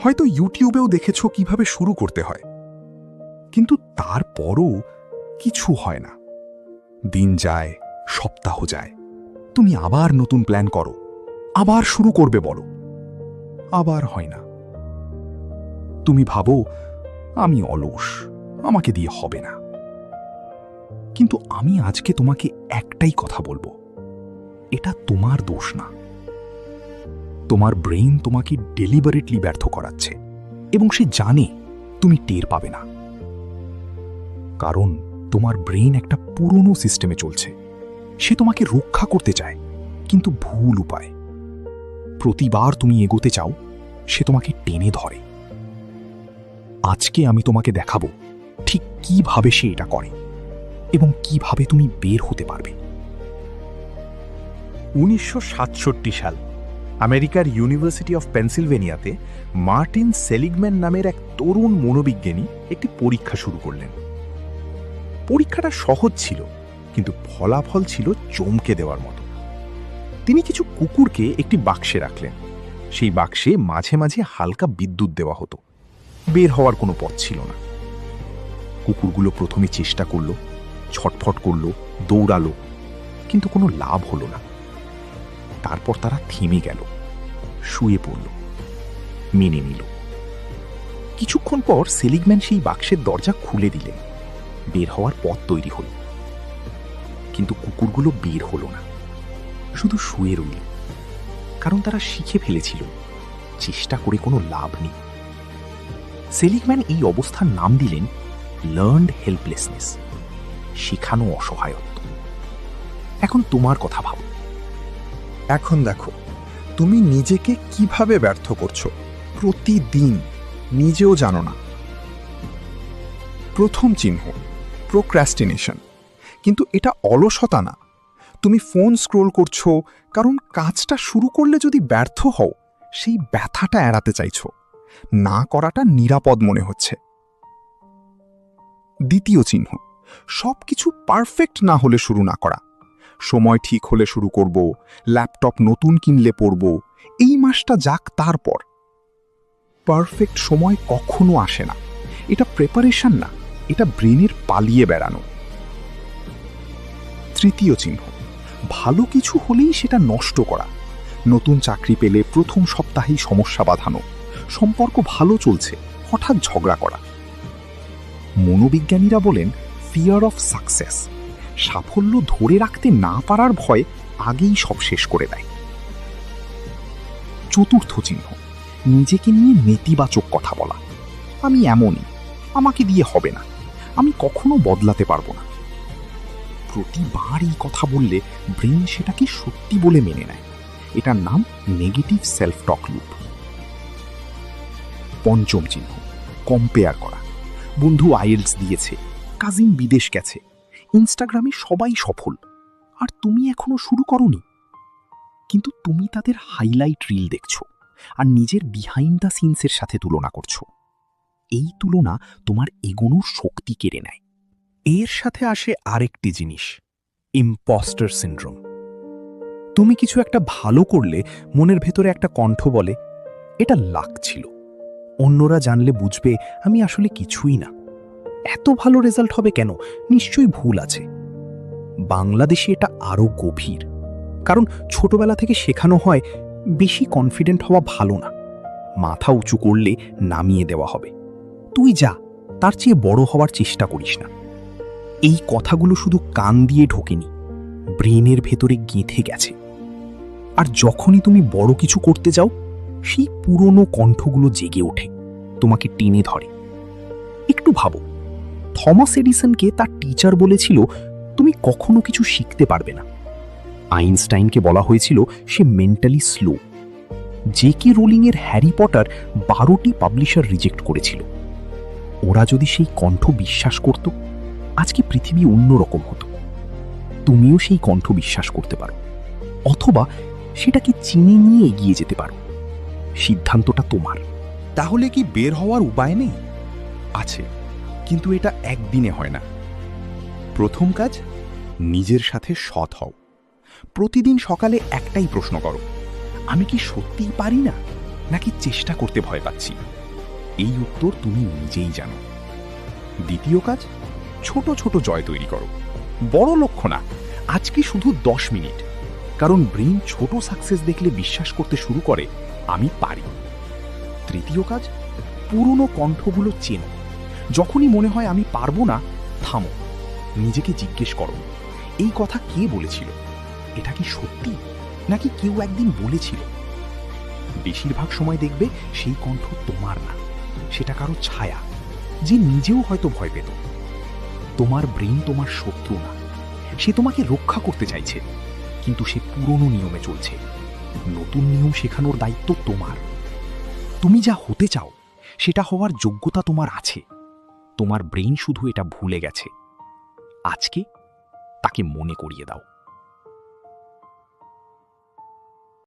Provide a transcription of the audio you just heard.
হয়তো ইউটিউবেও দেখেছো কিভাবে শুরু করতে হয়, কিন্তু তারপরও কিছু হয় না। দিন যায়, সপ্তাহ যায়, তুমি আবার নতুন প্ল্যান করো, আবার শুরু করবে বলো, আবার হয় না। তুমি ভাবো আমি অলস, আমাকে দিয়ে হবে না। কিন্তু আমি আজকে তোমাকে একটাই কথা বলবো, এটা তোমার দোষ না। তোমার ব্রেইন তোমাকে ডেলিবারেটলি ব্যর্থ করাচ্ছে, এবং সে জানে তুমি টের পাবে না। কারণ তোমার ব্রেইন একটা পুরনো সিস্টেমে চলছে। সে তোমাকে রক্ষা করতে চায়, কিন্তু ভুল উপায়। প্রতিবার তুমি এগোতে চাও, সে তোমাকে টেনে ধরে। আজকে আমি তোমাকে দেখাবো ঠিক কিভাবে সে এটা করে এবং কিভাবে তুমি বের হতে পারবে। 1967 সাল আমেরিকার ইউনিভার্সিটি অফ পেনসিলভেনিয়াতে মার্টিন সেলিগম্যান নামের এক তরুণ মনোবিজ্ঞানী একটি পরীক্ষা শুরু করলেন। পরীক্ষাটা সহজ ছিল, কিন্তু ফলাফল ছিল চমকে দেওয়ার মতো। তিনি কিছু কুকুরকে একটি বাক্সে রাখলেন। সেই বাক্সে মাঝে মাঝে হালকা বিদ্যুৎ দেওয়া হতো। বের হওয়ার কোনো পথ ছিল না। কুকুরগুলো প্রথমে চেষ্টা করল, ছটফট করল, দৌড়ালো, কিন্তু কোনো লাভ হলো না। তারপর তারা থেমে গেল, শুয়ে পড়ল, মেনে নিল। কিছুক্ষণ পর সেলিগম্যান সেই বাক্সের দরজা খুলে দিলেন। বের হওয়ার পথ তৈরি হল, কিন্তু কুকুরগুলো বের হলো না, শুধু শুয়ে রইল। কারণ তারা শিখে ফেলেছিল চেষ্টা করে কোনো লাভ নেই। সেলিগম্যান এই অবস্থার নাম দিলেন লার্নড হেল্পলেসনেস, শেখানো অসহায়ত্ব। এখন তোমার কথা ভাবো। এখন দেখো তুমি নিজেকে কিভাবে ব্যর্থ করছো প্রতিদিন, নিজেও জানো না। প্রথম চিহ্ন প্রোক্রাস্টিনেশন, কিন্তু এটা অলসতা না। তুমি ফোন স্ক্রোল করছো কারণ কাজটা শুরু করলে যদি ব্যর্থ হও, সেই ব্যথাটা এড়াতে চাইছো। না করাটা নিরাপদ মনে হচ্ছে। দ্বিতীয় চিহ্ন সবকিছু পারফেক্ট না হলে শুরু না করা। সময় ঠিক হলে শুরু করব, ল্যাপটপ নতুন কিনলে পড়ব, এই মাসটা যাক তারপর। পারফেক্ট সময় কখনো আসে না। এটা প্রেপারেশন না, এটা ব্রেনের পালিয়ে বেড়ানো। তৃতীয় চিহ্ন ভালো কিছু হলেই সেটা নষ্ট করা। নতুন চাকরি পেলে প্রথম সপ্তাহেই সমস্যা বাঁধানো, সম্পর্ক ভালো চলছে হঠাৎ ঝগড়া করা। মনোবিজ্ঞানীরা বলেন ফিয়ার অফ সাকসেস, সাফল্য ধরে রাখতে না পারার ভয় আগেই সব শেষ করে দেয়। চতুর্থ চিহ্ন নিজেকে নিয়ে নেতিবাচক কথা বলা। আমি এমনই, আমাকে দিয়ে হবে না, আমি কখনো বদলাতে পারবো না। প্রতিবার এই কথা বললে ব্রেন সেটাকে সত্যি বলে মেনে নেয়। এটার নাম নেগেটিভ সেলফ টক লুপ। পঞ্চম চিহ্ন কম্পেয়ার করা। বন্ধু আইএলটিএস দিয়েছে, কাজিন বিদেশ গেছে, ইনস্টাগ্রামে সবাই সফল, আর তুমি এখনো শুরু করনি। কিন্তু তুমি তাদের হাইলাইট রিল দেখছো আর নিজের বিহাইন্ড দ্য সিনসের সাথে তুলনা করছো। এই তুলনা তোমার এগোনোর শক্তি কেড়ে নেয়। এর সাথে আসে আরেকটি জিনিস, ইম্পস্টার সিনড্রোম। তুমি কিছু একটা ভালো করলে মনের ভেতরে একটা কণ্ঠ বলে, এটা লাক ছিল, অন্যরা জানলে বুঝবে আমি আসলে কিছুই না, এত ভালো রেজাল্ট হবে কেন, নিশ্চয়ই ভুল আছে। বাংলাদেশে এটা আরও গভীর, কারণ ছোটবেলা থেকে শেখানো হয় বেশি কনফিডেন্ট হওয়া ভালো না, মাথা উঁচু করলে নামিয়ে দেওয়া হবে, তুই যা, তার চেয়ে বড় হওয়ার চেষ্টা করিস না। এই কথাগুলো শুধু কান দিয়ে ঢোকেনি, ব্রেনের ভেতরে গেঁথে গেছে। আর যখনই তুমি বড় কিছু করতে যাও, সেই পুরনো কণ্ঠগুলো জেগে ওঠে, তোমাকে টেনে ধরে। একটু ভাবো, থমাস এডিসনকে তার টিচার বলেছিল তুমি কখনো কিছু শিখতে পারবে না। আইনস্টাইনকে বলা হয়েছিল সে মেন্টালি স্লো। জে.কে রোলিংয়ের হ্যারি পটার 12টি পাবলিশার রিজেক্ট করেছিল। ওরা যদি সেই কণ্ঠ বিশ্বাস করত, আজকে পৃথিবী অন্যরকম হতো। তুমিও সেই কণ্ঠ বিশ্বাস করতে পারো, অথবা সেটাকে চিনে নিয়ে এগিয়ে যেতে পারো। সিদ্ধান্তটা তোমার। তাহলে কি বের হওয়ার উপায় নেই? আছে, কিন্তু এটা একদিনে হয় না। প্রথম কাজ, নিজের সাথে সৎ হও। প্রতিদিন সকালে একটাই প্রশ্ন করো, আমি কি সত্যিই পারি না, নাকি চেষ্টা করতে ভয় পাচ্ছি? এই উত্তর তুমি নিজেই জানো। দ্বিতীয় কাজ, ছোট ছোট জয় তৈরি করো। বড় লক্ষ্য না, আজকে শুধু 10 মিনিট। কারণ ব্রেইন ছোট সাকসেস দেখলে বিশ্বাস করতে শুরু করে আমি পারি। তৃতীয় কাজ, পুরনো কণ্ঠগুলো চেনো। যখনই মনে হয় আমি পারবো না, থামো, নিজেকে জিজ্ঞেস করো, এই কথা কে বলেছিল? এটা কি সত্যি, নাকি কেউ একদিন বলেছিল? বেশিরভাগ সময় দেখবে সেই কণ্ঠ তোমার না, সেটা কারো ছায়া, যে নিজেও হয়তো ভয় পেত। তোমার ব্রেইন তোমার শত্রু না, সে তোমাকে রক্ষা করতে চাইছে, কিন্তু সে পুরনো নিয়মে চলছে। নতুন নিয়ম শেখানোর দায়িত্ব তোমার। তুমি যা হতে চাও সেটা হওয়ার যোগ্যতা তোমার আছে। তোমার ব্রেইন শুধু এটা ভুলে গেছে। আজকে তাকে মনে করিয়ে দাও।